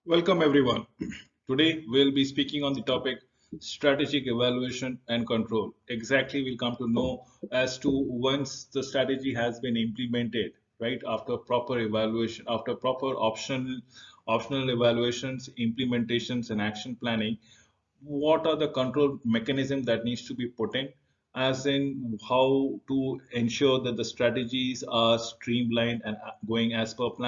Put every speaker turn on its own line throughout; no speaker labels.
Welcome everyone. Today we'll be speaking on the topic strategic evaluation and control. Exactly, we'll come to know as to once the strategy has been implemented, right? After proper evaluation, after proper optional evaluations, implementations, and action planning, what are the control mechanisms that needs to be put in, as in how to ensure that the strategies are streamlined and going as per plan.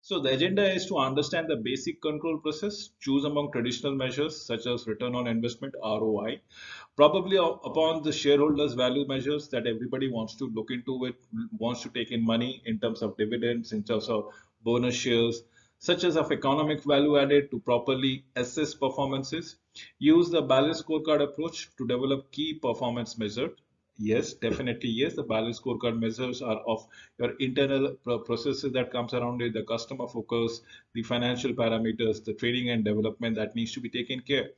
So the agenda is to understand the basic control process, choose among traditional measures such as return on investment (ROI), probably upon the shareholders' value measures that everybody wants to look into it, wants to take in money in terms of dividends, in terms of bonus shares, such as of economic value added to properly assess performances. Use the balanced scorecard approach to develop key performance measures. Yes, definitely yes. The balanced scorecard measures are of your internal processes that comes around it, the customer focus, the financial parameters, the training and development that needs to be taken care.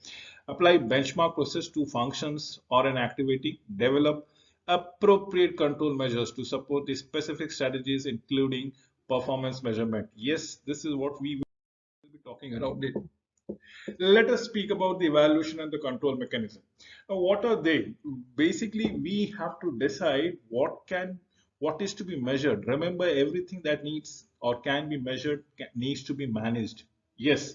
Apply benchmark process to functions or an activity. Develop appropriate control measures to support the specific strategies, including performance measurement. Yes, this is what we will be talking around it. Let us speak about the evaluation and the control mechanism. Now, what are they? Basically, we have to decide what is to be measured. Remember, everything that needs or can be measured needs to be managed. Yes,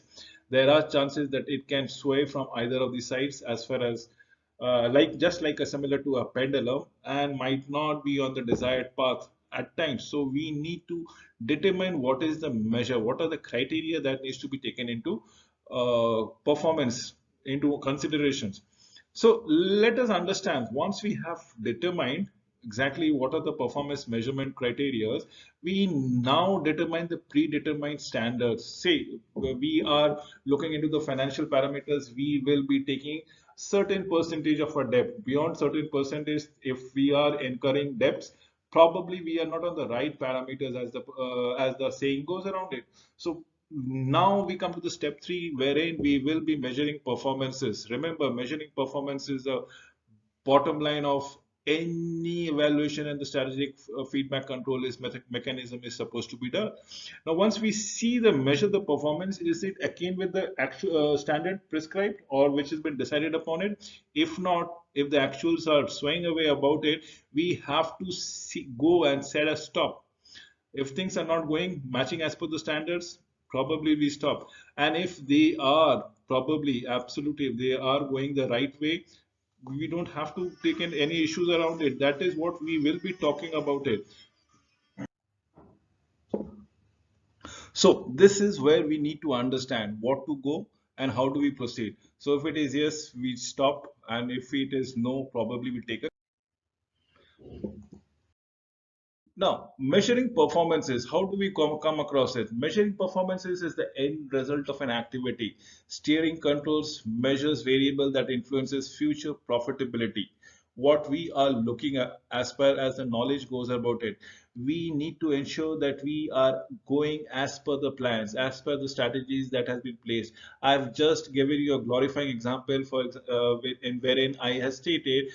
there are chances that it can sway from either of the sides as far as like just like a similar to a pendulum and might not be on the desired path at times. So we need to determine what is the measure, what are the criteria that needs to be taken into performance into considerations. So let us understand, once we have determined exactly what are the performance measurement criteria, we now determine the predetermined standards. Say we are looking into the financial parameters, we will be taking certain percentage of our debt. Beyond certain percentage, if we are incurring debts, probably we are not on the right parameters as the saying goes around it. So now we come to the step three, wherein we will be measuring performances. Remember, measuring performance is the bottom line of any evaluation, and the strategic feedback control is mechanism is supposed to be done. Now, once we see the measure the performance, is it akin with the actual standard prescribed or which has been decided upon it? If not, if the actuals are swaying away about it, we have to go and set a stop. If things are not going matching as per the standards, probably we stop. And if they are probably absolutely, if they are going the right way, we don't have to take in any issues around it. That is what we will be talking about it. So this is where we need to understand what to go and how do we proceed. So if it is yes, we stop, and if it is no, probably we take a. Now, measuring performances, how do we come across it? Measuring performances is the end result of an activity. Steering controls measures variable that influences future profitability. What we are looking at as far as the knowledge goes about it, we need to ensure that we are going as per the plans, as per the strategies that has been placed. I've just given you a glorifying example in wherein I have stated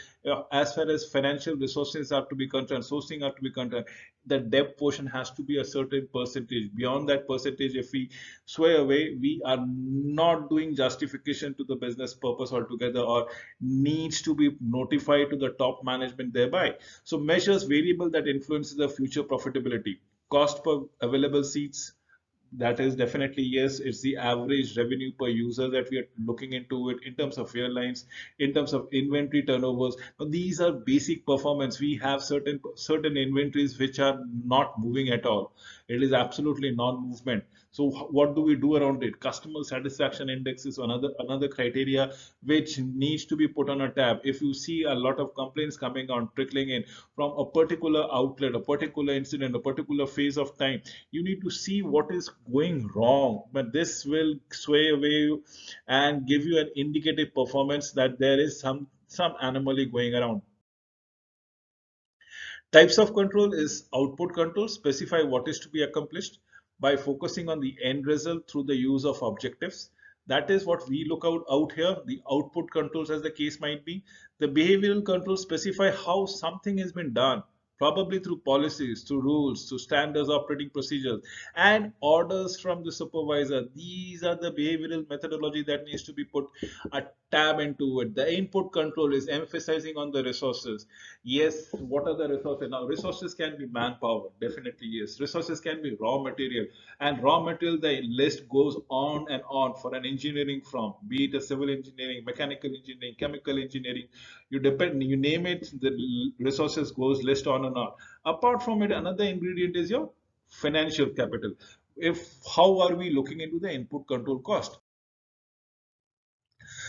as far as financial resources are to be concerned, sourcing are to be concerned, the debt portion has to be a certain percentage. Beyond that percentage, if we sway away, we are not doing justification to the business purpose altogether, or needs to be notified to the top management thereby. So measures variable that influences the future profitability. Cost per available seats, that is definitely yes, it's the average revenue per user that we are looking into it in terms of airlines, in terms of inventory turnovers. Now, these are basic performance. We have certain inventories which are not moving at all. It is absolutely non-movement. So what do we do around it? Customer satisfaction index is another criteria which needs to be put on a tab. If you see a lot of complaints coming on trickling in from a particular outlet, a particular incident, a particular phase of time, you need to see what is going wrong. But this will sway away and give you an indicative performance that there is some anomaly going around. Types of control is output control, specify what is to be accomplished by focusing on the end result through the use of objectives. That is what we look out here, the output controls as the case might be. The behavioral controls specify how something has been done. probably through policies, through rules, through standards operating procedures, and orders from the supervisor. These are the behavioral methodology that needs to be put a tab into it. The input control is emphasizing on the resources. Yes, what are the resources? Now, resources can be manpower, definitely yes. Resources can be raw material, and raw material, the list goes on and on for an engineering firm, be it a civil engineering, mechanical engineering, chemical engineering. You name it, the resources goes list on and on. Apart from it, another ingredient is your financial capital. If how are we looking into the input control cost?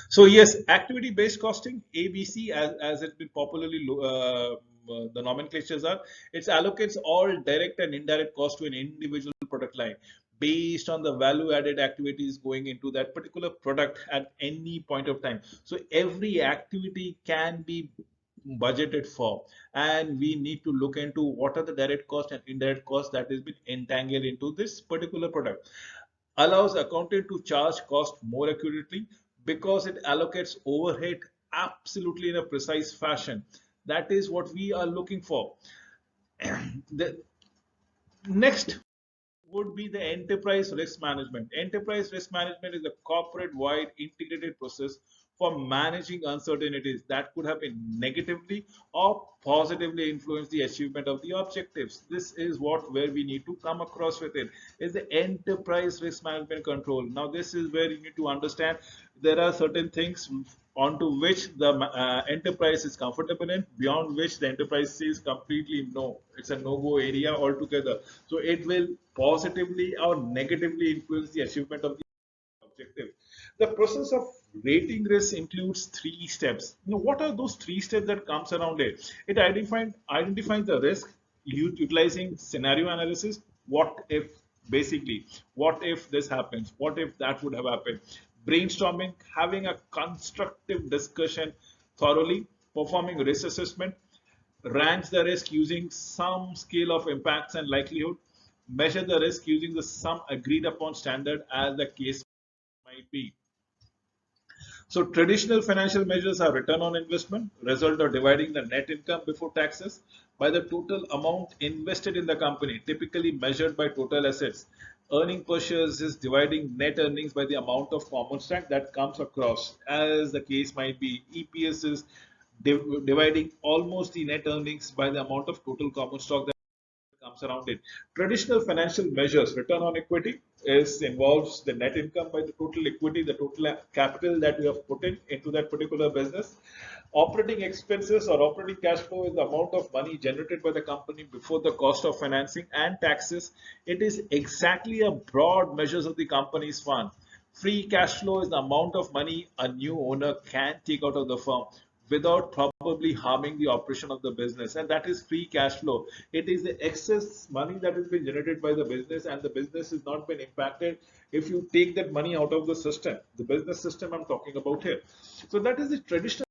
So yes, activity-based costing (ABC), as it's been popularly the nomenclatures are, it allocates all direct and indirect cost to an individual product line based on the value-added activities going into that particular product at any point of time. So every activity can be budgeted for, and we need to look into what are the direct cost and indirect cost that has been entangled into this particular product. Allows accountant to charge cost more accurately because it allocates overhead absolutely in a precise fashion. That is what we are looking for. The next would be the enterprise risk management. Enterprise risk management is a corporate wide integrated process for managing uncertainties that could have been negatively or positively influence the achievement of the objectives. This is what where we need to come across with it is the enterprise risk management control. Now this is where you need to understand there are certain things onto which the enterprise is comfortable in, beyond which the enterprise says completely no. It's a no-go area altogether. So it will positively or negatively influence the achievement of the objective. The process of rating risk includes three steps. What are those three steps that comes around it? It identifies the risk utilizing scenario analysis. What if, basically, what if this happens? What if that would have happened? Brainstorming, having a constructive discussion thoroughly, performing risk assessment, ranks the risk using some scale of impacts and likelihood, measure the risk using the some agreed upon standard as the case might be. So traditional financial measures are return on investment, result of dividing the net income before taxes by the total amount invested in the company, typically measured by total assets. Earning per share is dividing net earnings by the amount of common stock that comes across, as the case might be. EPS is dividing almost the net earnings by the amount of total common stock that comes around it. Traditional financial measures, return on equity, is involves the net income by the total equity, the total capital that we have put in into that particular business. Operating expenses or operating cash flow is the amount of money generated by the company before the cost of financing and taxes. It is exactly a broad measures of the company's fund. Free cash flow is the amount of money a new owner can take out of the firm without probably harming the operation of the business, and that is free cash flow. It is the excess money that has been generated by the business and the business has not been impacted if you take that money out of the system, the business system I'm talking about here. So that is the traditional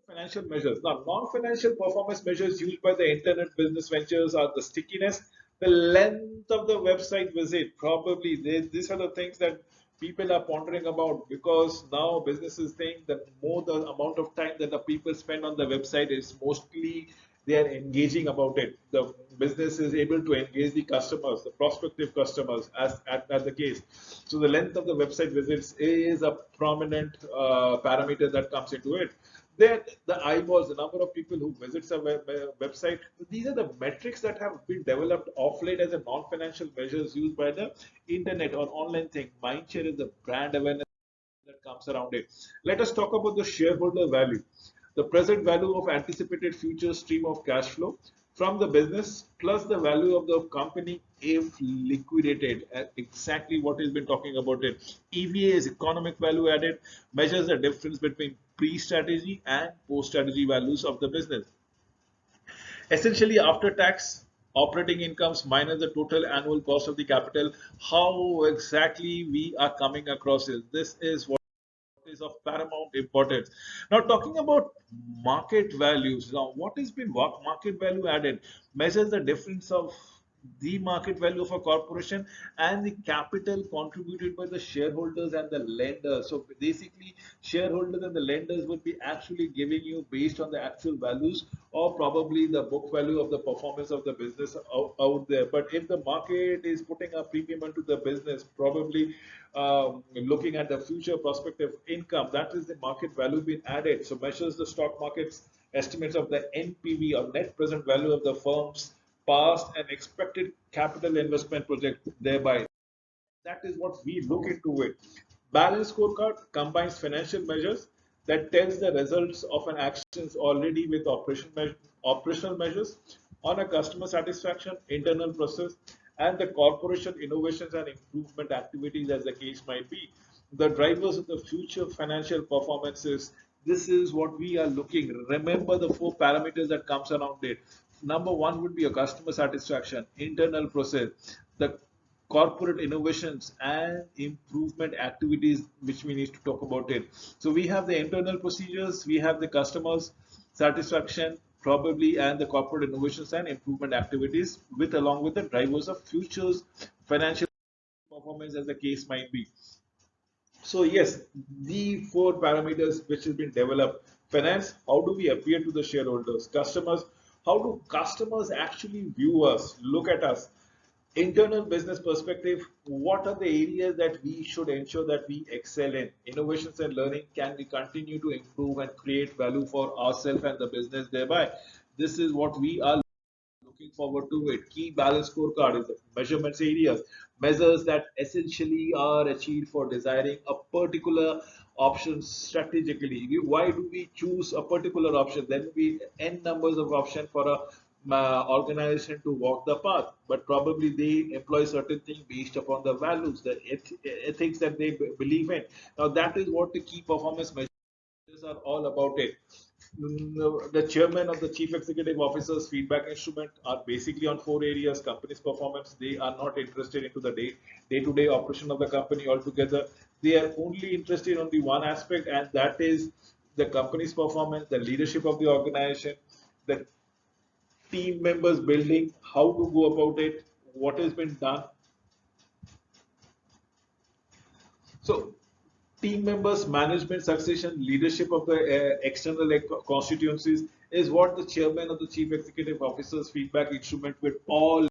financial measures. Now, non-financial performance measures used by the internet business ventures are the stickiness, the length of the website visit. Probably these are the things that people are pondering about, because now businesses think that more the amount of time that the people spend on the website is mostly they are engaging about it. The business is able to engage the customers, the prospective customers, as the case. So the length of the website visits is a prominent parameter that comes into it. Then the eyeballs, the number of people who visits a website, these are the metrics that have been developed off late as a non-financial measures used by the internet or online thing. Mindshare is the brand awareness that comes around it. Let us talk about the shareholder value, the present value of anticipated future stream of cash flow from the business plus the value of the company if liquidated. Exactly what has been talking about it. EVA is economic value added, measures the difference between pre-strategy and post-strategy values of the business. Essentially, after tax, operating incomes minus the total annual cost of the capital, how exactly we are coming across it. This is what is of paramount importance. Now, talking about market values, now what has been market value added measures the difference of the market value of a corporation and the capital contributed by the shareholders and the lenders. So basically, shareholders and the lenders would be actually giving you based on the actual values or probably the book value of the performance of the business out there. But if the market is putting a premium into the business, probably looking at the future prospective income, that is the market value being added. So measures the stock market's estimates of the NPV or net present value of the firm's past and expected capital investment project thereby. That is what we look into it. Balance scorecard combines financial measures that tells the results of an actions already with operational measures on a customer satisfaction, internal process, and the corporation innovations and improvement activities as the case might be. The drivers of the future financial performances. This is what we are looking. Remember the four parameters that comes around it. Number one would be a customer satisfaction, internal process, the corporate innovations and improvement activities which we need to talk about it. So we have the internal procedures, we have the customers satisfaction probably and the corporate innovations and improvement activities with along with the drivers of futures financial performance as the case might be. So yes, the four parameters which have been developed. Finance, how do we appear to the shareholders? Customers, how do customers actually view us, look at us? Internal business perspective, what are the areas that we should ensure that we excel in? Innovations and learning, can we continue to improve and create value for ourselves and the business thereby? This is what we are looking forward to it. Key balance scorecard is the measurements areas, measures that essentially are achieved for desiring a particular option strategically. Why do we choose a particular option? Then we n numbers of options for a organization to walk the path, but probably they employ certain things based upon the values, the ethics that they believe in. Now that is what the key performance measures are all about it. The chairman of the chief executive officer's feedback instrument are basically on four areas: company's performance. They are not interested into the day-to-day operation of the company altogether. They are only interested on the one aspect, and that is the company's performance, the leadership of the organization, the team members building, how to go about it, what has been done. So team members, management, succession, leadership of the external constituencies is what the chairman of the chief executive officer's feedback instrument will all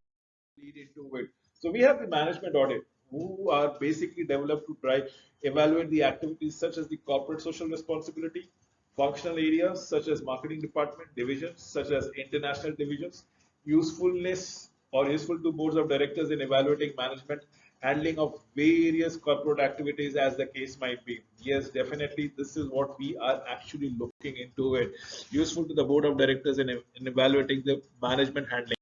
lead into it. So we have the management audit who are basically developed to try evaluate the activities such as the corporate social responsibility, functional areas such as marketing department, divisions such as international divisions, usefulness or useful to boards of directors in evaluating management handling of various corporate activities as the case might be. Yes, definitely this is what we are actually looking into it. Useful to the board of directors in evaluating the management handling.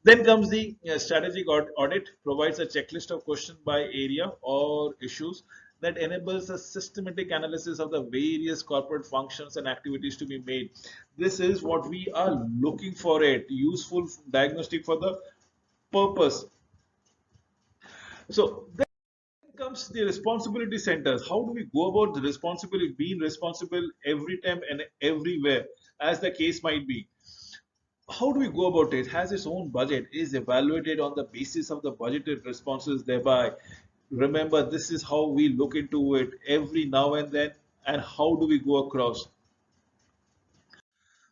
Then comes the strategic audit, provides a checklist of questions by area or issues that enables a systematic analysis of the various corporate functions and activities to be made. This is what we are looking for it, useful diagnostic for the purpose. So then comes the responsibility centers. How do we go about the responsibility, being responsible every time and everywhere, as the case might be? How do we go about it? Has its own budget, is evaluated on the basis of the budgeted responses thereby. Remember, this is how we look into it every now and then, and how do we go across.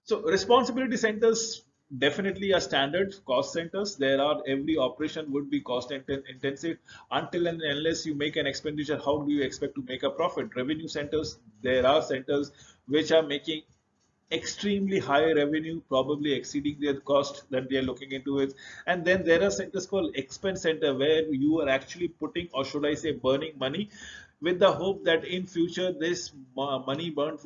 So responsibility centers definitely are standard cost centers. There are every operation would be cost intensive until and unless you make an expenditure. How do you expect to make a profit? Revenue centers, there are centers which are making extremely high revenue, probably exceeding their cost that they are looking into it. And then there are centers called expense center where you are actually putting, or should I say, burning money with the hope that in future this money burned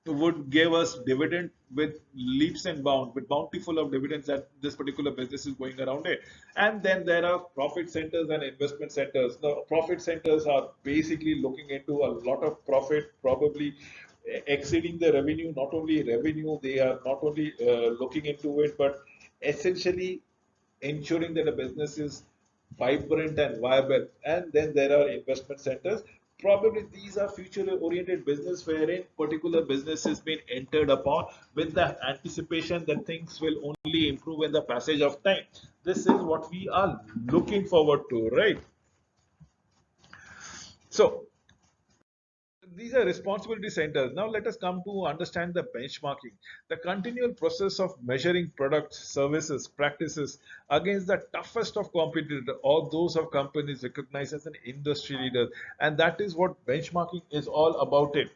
would give us dividend with leaps and bounds, with bountiful of dividends that this particular business is going around it. And then there are profit centers and investment centers. The profit centers are basically looking into a lot of profit, probably exceeding the revenue. Not only revenue, they are not only looking into it, but essentially ensuring that the business is vibrant and viable. And then there are investment centers Probably these are future oriented business wherein particular business has been entered upon with the anticipation that things will only improve in the passage of time. This is what we are looking forward to, right? So these are responsibility centers. Now let us come to understand the benchmarking, the continual process of measuring products, services, practices against the toughest of competitors or those of companies recognized as an industry leader. And that is what benchmarking is all about it.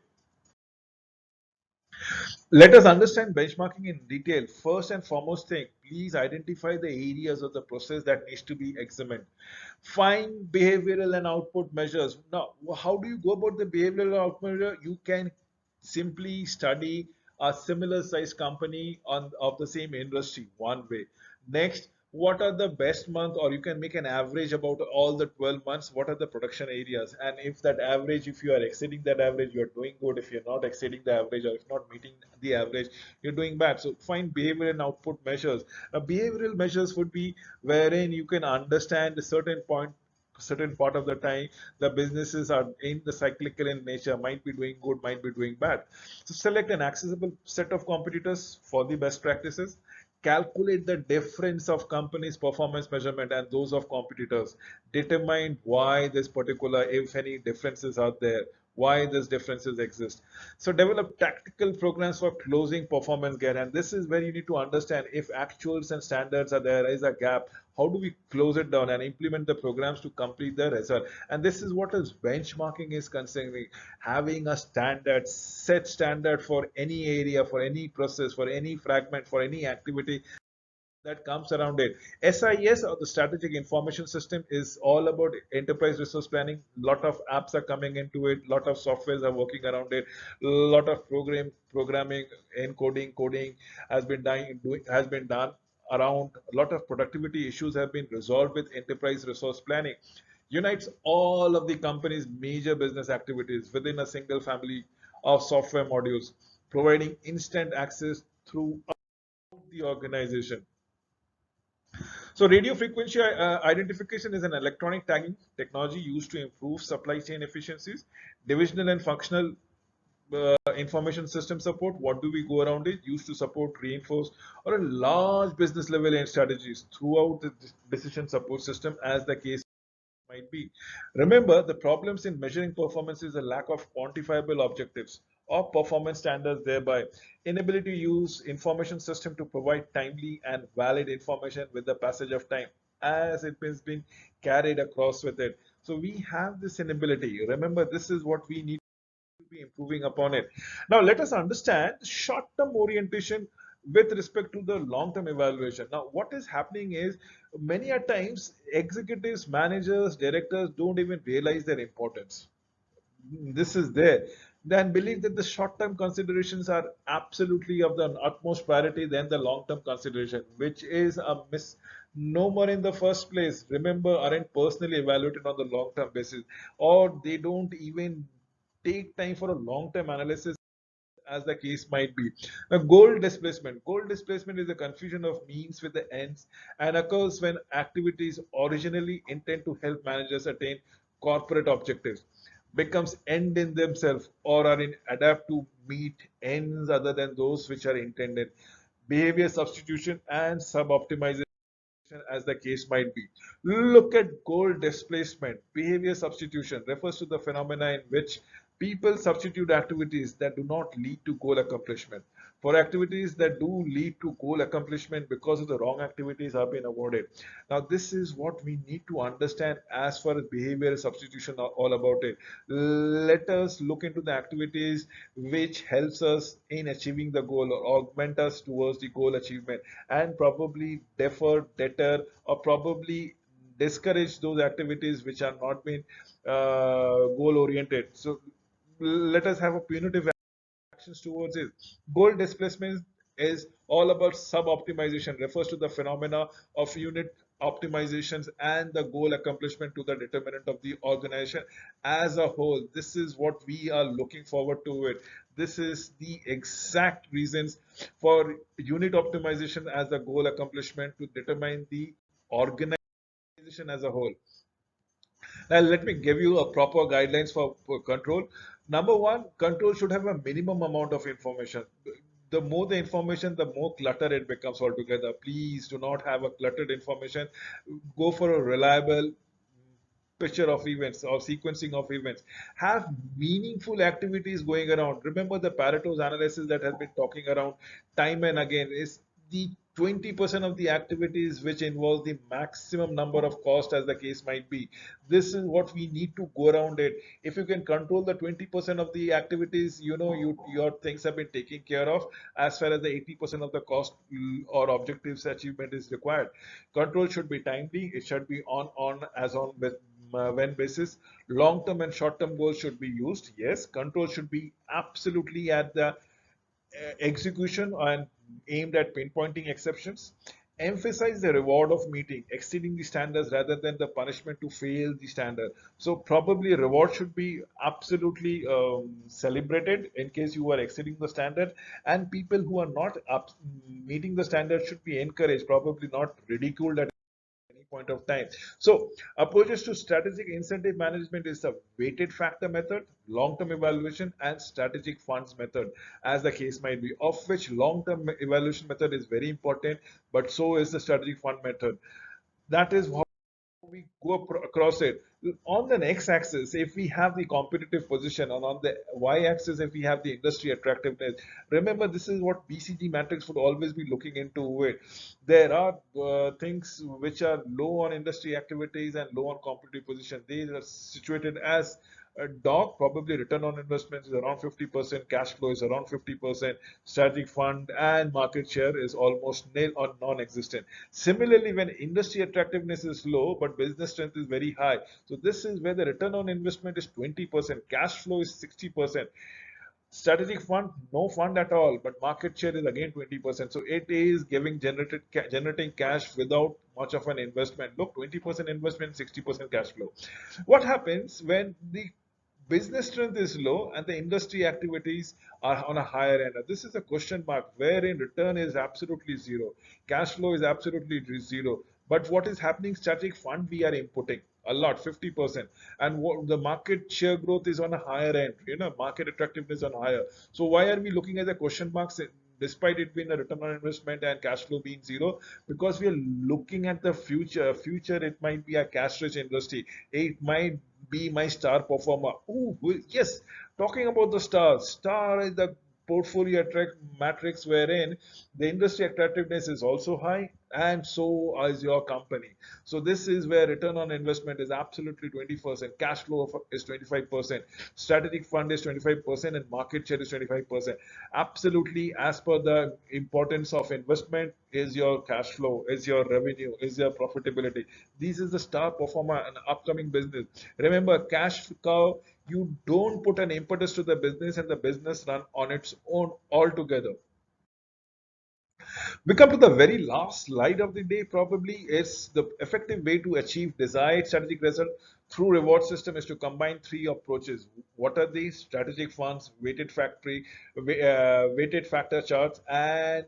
Let us understand benchmarking in detail. First and foremost thing, please identify the areas of the process that needs to be examined. Find behavioral and output measures. Now, how do you go about the behavioral output measure? You can simply study a similar size company on of the same industry one way. Next, what are the best month, or you can make an average about all the 12 months, what are the production areas, and if that average, if you are exceeding that average, you're doing good. If you're not exceeding the average, or if not meeting the average, you're doing bad. So find behavior and output measures. Now behavioral measures would be wherein you can understand a certain part of the time the businesses are in the cyclical in nature, might be doing good, might be doing bad. So select an accessible set of competitors for the best practices. Calculate the difference of companies performance measurement and those of competitors. Determine why this particular, if any differences are there, why these differences exist. So develop tactical programs for closing performance gap, and this is where you need to understand if actuals and standards are there is a gap, how do we close it down and implement the programs to complete the result. And this is what is benchmarking is concerning, having a standard, set standard for any area, for any process, for any fragment, for any activity that comes around it. SIS, or the Strategic Information System, is all about enterprise resource planning. Lot of apps are coming into it. Lot of softwares are working around it. Lot of programming, encoding, coding has been done around. A lot of productivity issues have been resolved with enterprise resource planning. Unites all of the company's major business activities within a single family of software modules, providing instant access throughout the organization. So radio frequency identification is an electronic tagging technology used to improve supply chain efficiencies, divisional and functional information system support. What do we go around it? Used to support, reinforce, or a large business level and strategies throughout the decision support system as the case might be. Remember, the problems in measuring performance is a lack of quantifiable objectives or performance standards, thereby inability to use information system to provide timely and valid information with the passage of time as it has been carried across with it. So we have this inability. Remember, this is what we need to be improving upon it. Now let us understand short-term orientation with respect to the long-term evaluation. Now what is happening is many a times executives, managers, directors don't even realize their importance. This is there. Then believe that the short-term considerations are absolutely of the utmost priority than the long-term consideration, which is a misnomer in the first place. Remember, aren't personally evaluated on the long-term basis, or they don't even take time for a long-term analysis as the case might be. Now, goal displacement. Goal displacement is a confusion of means with the ends and occurs when activities originally intend to help managers attain corporate objectives becomes end in themselves or are in adapt to meet ends other than those which are intended. Behavior substitution and sub-optimization as the case might be. Look at goal displacement. Behavior substitution refers to the phenomena in which people substitute activities that do not lead to goal accomplishment for activities that do lead to goal accomplishment because of the wrong activities have been avoided. Now, this is what we need to understand as far as behavior substitution are all about it. Let us look into the activities which helps us in achieving the goal or augment us towards the goal achievement and probably deter, or probably discourage those activities which are not been goal oriented. So let us have a punitive actions towards it. Goal displacement is all about sub-optimization, refers to the phenomena of unit optimizations and the goal accomplishment to the determinant of the organization as a whole. This is what we are looking forward to it. This is the exact reasons for unit optimization as the goal accomplishment to determine the organization as a whole.
Now, let me give you a proper guidelines for control. Number one, control should have a minimum amount of information. The more the information, the more clutter it becomes altogether. Please do not have a cluttered information. Go for a reliable picture of events or sequencing of events. Have meaningful activities going around. Remember the Pareto's analysis that has been talking around time and again is the 20% of the activities which involves the maximum number of cost as the case might be. This is what we need to go around it. If you can control the 20% of the activities, your things have been taken care of as far as the 80% of the cost or objectives achievement is required. Control should be timely. It should be on as on with when basis. Long term and short term goals should be used. Yes, control should be absolutely at the execution and aimed at pinpointing exceptions. Emphasize the reward of meeting, exceeding the standards rather than the punishment to fail the standard. So probably reward should be absolutely celebrated in case you are exceeding the standard, and people who are not meeting the standard should be encouraged, probably not ridiculed at any point of time. So approaches to strategic incentive management is the weighted factor method, long-term evaluation, and strategic funds method, as the case might be, of which long-term evaluation method is very important, but so is the strategic fund method. That is how we go across it. On the x-axis, if we have the competitive position, and on the y-axis, if we have the industry attractiveness, remember this is what BCG matrix would always be looking into it. There are things which are low on industry activities and low on competitive position. They are situated as a dog, probably return on investment is around 50%, cash flow is around 50%, strategic fund and market share is almost nil or non-existent. Similarly, when industry attractiveness is low but business strength is very high, so this is where the return on investment is 20%, cash flow is 60%. Strategic fund, no fund at all, but market share is again 20%. So it is generating cash without much of an investment. Look, 20% investment, 60% cash flow. What happens when the business strength is low and the industry activities are on a higher end? This is a question mark wherein return is absolutely zero, cash flow is absolutely zero. But what is happening? Strategic fund we are inputting a lot, 50%, and what the market share growth is on a higher end. Market attractiveness on higher. So why are we looking at the question marks? Despite it being a return on investment and cash flow being zero, because we are looking at the future. It might be a cash rich industry, it might be my star performer. Oh yes, talking about the star is the portfolio attract matrix wherein the industry attractiveness is also high and so is your company. So this is where return on investment is absolutely 20%, cash flow is 25%, strategic fund is 25%, and market share is 25%. Absolutely, as per the importance of investment is your cash flow, is your revenue, is your profitability. This is the star performer and upcoming business. Remember, cash cow, you don't put an impetus to the business and the business run on its own altogether. We come to the very last slide of the day, probably is the effective way to achieve desired strategic result through reward system is to combine three approaches. What are these? Strategic funds, weighted factor charts, and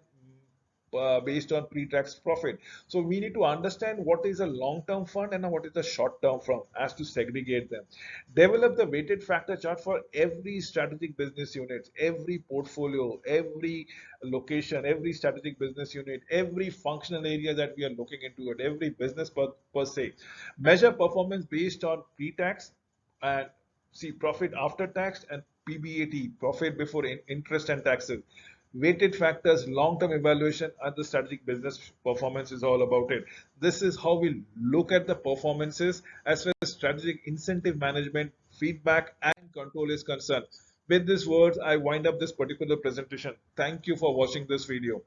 based on pre-tax profit. So we need to understand what is a long-term fund and what is a short-term fund as to segregate them. Develop the weighted factor chart for every strategic business unit, every portfolio, every location, every strategic business unit, every functional area that we are looking into it, every business per se. Measure performance based on pre-tax and see profit after tax and PBAT, profit before interest and taxes. Weighted factors, long-term evaluation, and the strategic business performance is all about it. This is how we look at the performances as far as strategic incentive management, feedback, and control is concerned. With these words, I wind up this particular presentation. Thank you for watching this video.